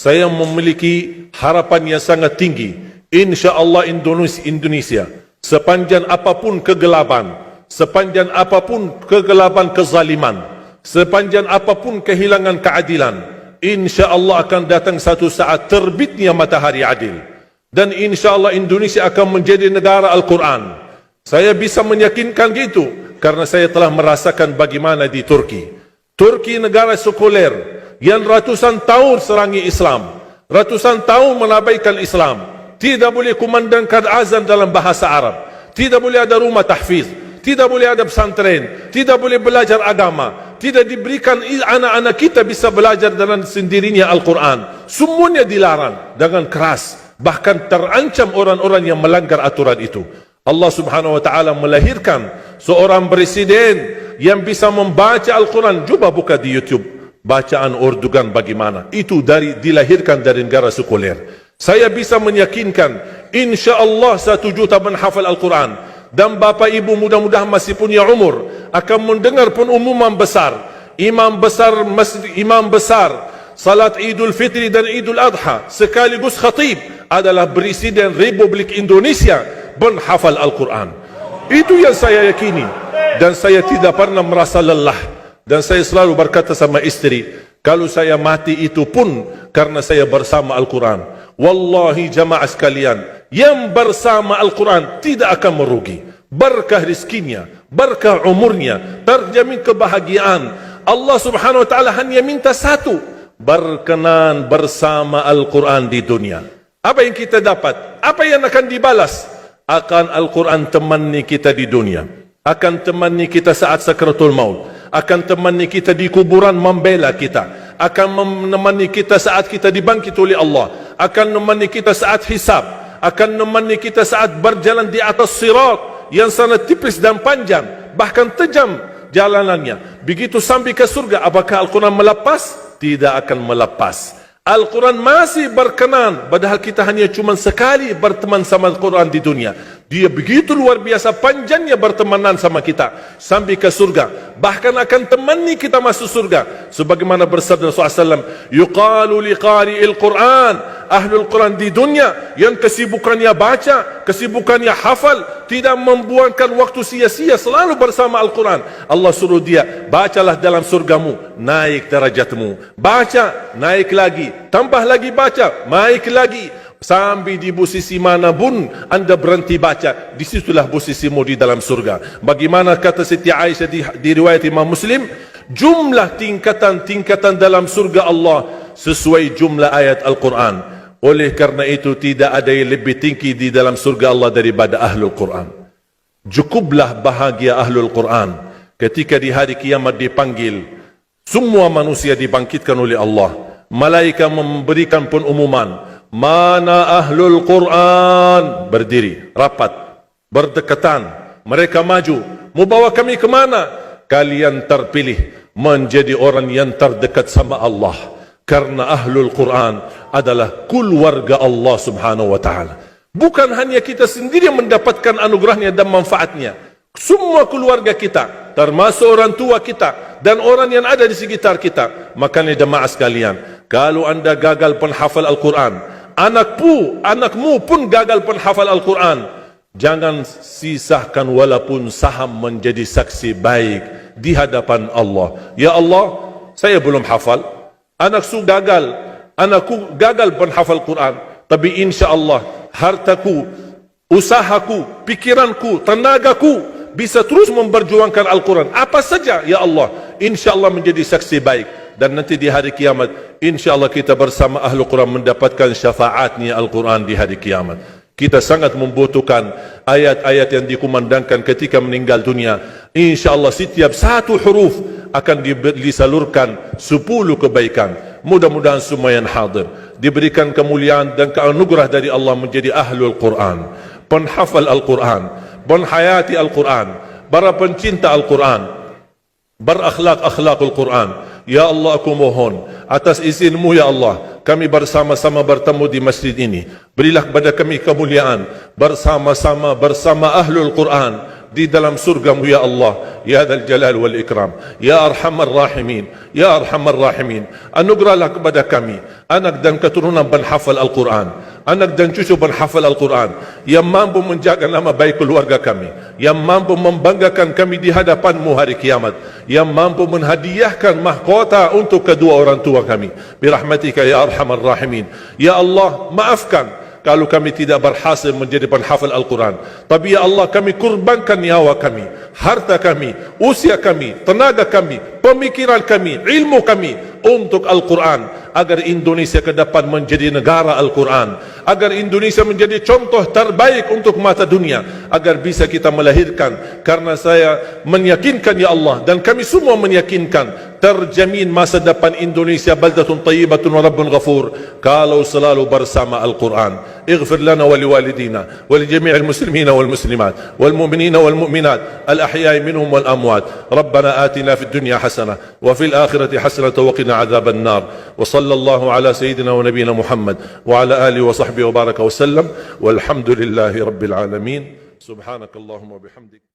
saya memiliki harapan yang sangat tinggi. InsyaAllah Indonesia, sepanjang apapun kegelapan, sepanjang apapun kegelapan kezaliman, sepanjang apapun kehilangan keadilan, InsyaAllah akan datang satu saat terbitnya matahari adil. Dan InsyaAllah Indonesia akan menjadi negara Al-Quran. Saya bisa meyakinkan gitu karena saya telah merasakan bagaimana di Turki. Turki negara sekuler yang ratusan tahun serangi Islam, ratusan tahun menabaikan Islam, tidak boleh kumandangkan azan dalam bahasa Arab, tidak boleh ada rumah tahfiz, tidak boleh ada pesantren, tidak boleh belajar agama, tidak diberikan anak-anak kita bisa belajar dengan sendirinya Al-Quran. Semuanya dilarang dengan keras, bahkan terancam orang-orang yang melanggar aturan itu. Allah subhanahu wa ta'ala melahirkan seorang presiden yang bisa membaca Al-Quran. Coba buka di YouTube bacaan Erdogan bagaimana. Itu dilahirkan dari negara sekuler. Saya bisa meyakinkan InsyaAllah 1 juta menghafal Al-Quran. Dan bapa ibu mudah-mudahan masih punya umur akan mendengar pengumuman besar. Imam besar salat Idul Fitri dan Idul Adha sekaligus khatib adalah Presiden Republik Indonesia menghafal Al-Quran. Itu yang saya yakini. Dan saya tidak pernah merasa lelah. Dan saya selalu berkata sama istri, kalau saya mati itu pun karena saya bersama Al-Quran. Wallahi jamaah sekalian, yang bersama Al-Quran tidak akan merugi. Berkah rizkinya, berkah umurnya, terjamin kebahagiaan. Allah subhanahu wa ta'ala hanya minta satu, berkenan bersama Al-Quran di dunia. Apa yang kita dapat? Apa yang akan dibalas? Akan Al-Quran temani kita di dunia, akan temani kita saat sakratul maut, akan temani kita di kuburan membela kita, akan menemani kita saat kita dibangkit oleh Allah, akan menemani kita saat hisab, akan menemani kita saat berjalan di atas sirat yang sangat tipis dan panjang, bahkan tajam jalanannya. Begitu sampai ke surga, apakah Al-Quran melepas? Tidak akan melepas. Al-Quran masih berkenan, padahal kita hanya cuma sekali berteman sama Al-Quran di dunia. Dia begitu luar biasa panjangnya bertemanan sama kita sampai ke surga, bahkan akan temani kita masuk surga. Sebagaimana bersabda Rasulullah SAW, yuqalu liqari'il Quran, ahlul Quran di dunia yang kesibukannya baca, kesibukannya hafal, tidak membuangkan waktu sia-sia, selalu bersama Al-Quran. Allah suruh dia, bacalah dalam surgamu, naik derajatmu. Baca, naik lagi, tambah lagi baca, naik lagi. Sampai di posisi mana pun anda berhenti baca, disitulah posisimu di dalam surga. Bagaimana kata Siti Aisyah di riwayat Imam Muslim, jumlah tingkatan-tingkatan dalam surga Allah sesuai jumlah ayat Al-Quran. Oleh karena itu tidak ada yang lebih tinggi di dalam surga Allah daripada Ahlul Quran. Cukuplah bahagia Ahlul Quran ketika di hari kiamat dipanggil, semua manusia dibangkitkan oleh Allah. Malaikat memberikan pengumuman, mana Ahlul Quran? Berdiri, rapat, berdekatan. Mereka maju, mau bawa kami ke mana? Kalian terpilih menjadi orang yang terdekat sama Allah. Karena Ahlul Quran adalah keluarga Allah subhanahu wa ta'ala. Bukan hanya kita sendiri yang mendapatkan anugerahnya dan manfaatnya. Semua keluarga kita, termasuk orang tua kita dan orang yang ada di sekitar kita. Makanya jemaah sekalian, kalau anda gagal penghafal Al-Quran, anakmu pun gagal penghafal Al-Quran, jangan sisahkan walaupun saham menjadi saksi baik di hadapan Allah. Ya Allah, saya belum hafal, anakku gagal penghafal Quran, tapi insya-Allah hartaku, usahaku, pikiranku, tenagaku bisa terus memperjuangkan Al-Quran. Apa saja ya Allah, insya-Allah menjadi saksi baik. Dan nanti di hari kiamat, insya-Allah kita bersama Ahlul Quran mendapatkan syafaatnya Al-Quran di hari kiamat. Kita sangat membutuhkan ayat-ayat yang dikumandangkan ketika meninggal dunia. InsyaAllah setiap satu huruf akan disalurkan 10 kebaikan. Mudah-mudahan semua yang hadir diberikan kemuliaan dan keanugerah dari Allah menjadi Ahlul Quran, penghafal Al-Quran, penghayati Al-Quran, para pencinta Al-Quran, berakhlak-akhlakul Quran. Ya Allah, aku mohon atas izinmu ya Allah, kami bersama-sama bertemu di masjid ini. Berilah kepada kami kemuliaan bersama-sama bersama Ahlul Quran, di dalam surgamu ya Allah, ya Dzal Jalal wal Ikram, ya Arhamar Rahimin, ya Arhamar Rahimin. Anugerahlah kepada kami anak dan keturunan penghafal Al-Quran, anak dan cucu penghafal Al-Quran yang mampu menjaga nama baik keluarga kami, yang mampu membanggakan kami di hadapan-Mu hari kiamat, yang mampu menghadiahkan mahkota untuk kedua orang tua kami. Birahmatika ya Arhamar Rahimin. Ya Allah, maafkan kalau kami tidak berhasil menjadi penghafal Al-Quran. Tapi ya Allah, kami kurbankan nyawa kami, harta kami, usia kami, tenaga kami, pemikiran kami, ilmu kami untuk Al-Quran, agar Indonesia ke depan menjadi negara Al-Quran, agar Indonesia menjadi contoh terbaik untuk mata dunia, agar bisa kita melahirkan. Karena saya meyakinkan ya Allah, dan kami semua meyakinkan, terjamin masa depan Indonesia baldatun tayyibatun wa rabbun ghafur kalau selalu bersama Al-Quran. اغفر لنا ولوالدينا ولجميع المسلمين والمسلمات والمؤمنين والمؤمنات الأحياء منهم والأموات. ربنا آتنا في الدنيا حسنة وفي الآخرة حسنة وقنا عذاب النار. وصلى الله على سيدنا ونبينا محمد وعلى آله وصحبه وبارك وسلم والحمد لله رب العالمين. سبحانك اللهم وبحمدك.